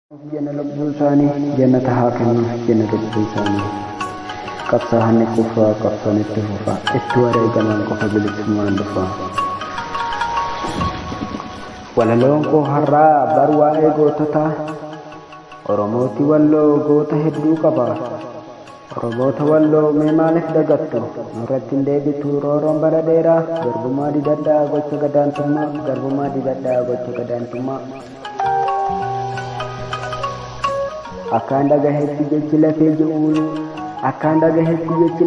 Jana lubbuu isaanii jannata haa kennu. Jana lubbuu isaanii qabsaa'anii kufaa qabsoon itti fufaa itti wareegaman qofa bilisummaan dhufa. Walaloon koo har'aa bar waa'ee goototaa Oromooti walloo goota hedduu qaba. Oromoota walloo mee maaliif dagattu? Nurratti hin deebitu rooroon bara dheeraa. Garbummaa didadhaa gocha gadaantummaa. Garbummaa didadhaa gocha gadaantummaa. Akkaan dhagahetti jechi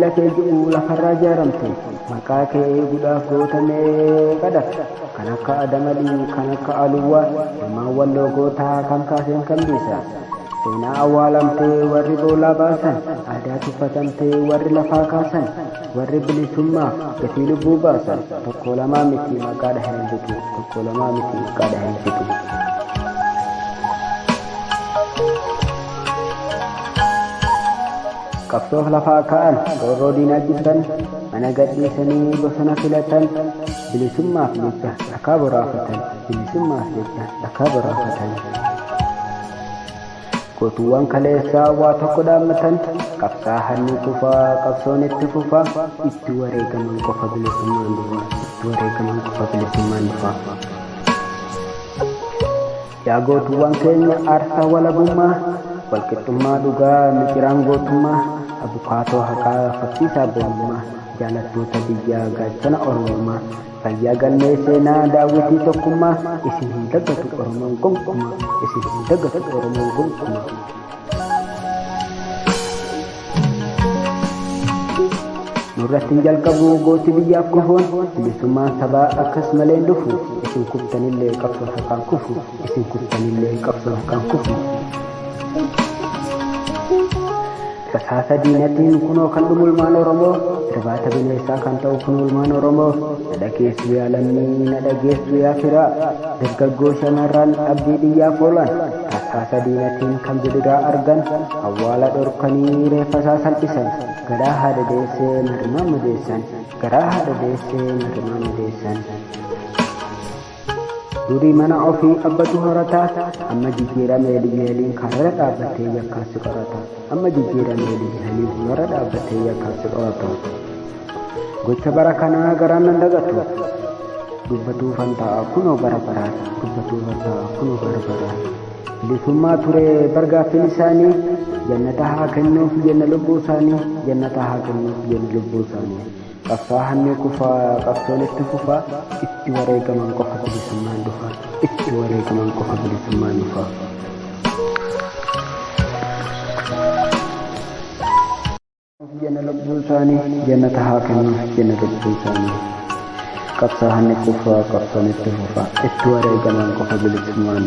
lafee ji'u lafarraa ijaaramte. Maqaa kee eeguudhaaf gootamee qadafte. Kan akka Adamalii, kan akka Aluwaa, ilmaan walloo gootaa kan kaaseen kan biisa. Seenaa awwaalamtee warri boolaa baasan, aadaa tuffatamtee warri lafaa kaasan, warri bilisummaaf gatii lubbuu baasan. Tokko lamaa miti maqaa dhaheen bitu, tokko lamaa miti maqaa dhaheen bitu. Qabsoof lafaa ka'an roorroo diinaa jibban mana gadhiisanii bosona filatan bilisummaaf jecha dhakaa boraafatan bilisummaaf jecha dhakaa boraafatan. Gootuuwwan kaleessaa waa tokko dhaammatan qabsaa'anii kufaa qabsoon itti fufaa itti wareegaman qofa bilisummaan dhufa itti wareegaman qofa bilisummaan dhufa. Yaa gootuuwwan keenya aarsaa walabummaa walqixxummaa dhugaa miciraan gootummaa abukaatoo haqaa fakkiisaa boonummaa jaalattoota biyyaa gaachana oromummaa fayyaa galmee seenaa daawwitii tokkummaa isin hin daggatu oromoon gonkumaa isin hin daggatu oromoon gonkumaa. Nurratti hin jalqabu gooti biyyaaf kufuun bilisummaan sabaa akkas malee hin dhufu isin kuftanillee qabsoo haqaan kufu isin kuftanillee qabsoo haqaan kufu. Rasaasa diinatiin kunoo kan dhumu ilmaan Oromoo irbaata bineensaa kan ta'u kunoo ilmaan Oromoo na dhageessu yaa lammii na dhageessu yaa firaa dargaggoo shamarran abdii biyyaaf oolan rasaasa diinatiin kan bidiraa argan awwaala dhorkanii reeffasaa salphisan garaa haadha deessee marmaa madeessan garaa haadha deessee marmaa madeessan. Durii mana ofii abbatu horataa amma jijjiiramee liyyeliin karra dhaabbattee yakkaasi qorata amma jijjiiramee liyyeliin karra dhaabbattee yakkaasi qorata. Gocha bara kanaa garaan nan dagatu dubbatuufan ta'a kunoo bara baraata dubbatuufan ta'a kunoo bara baraata. Bilisummaa ture bargaaffiin isaanii jannata haa kennuuf jenna lubbuu isaanii jannata haa kennuuf jenna lubbuu isaanii. Qabsaa'anii kufaa qabsoon itti fufaa itti wareegaman qofa bilisummaan dhufa itti wareegaman qofa bilisummaan dhufa. Jenna lubbuu isaanii jannata haa kennuuf jenna lubbuu isaanii. Qabsaa'anii kufaa qabsoon itti fufaa itti wareegaman qofa bilisummaan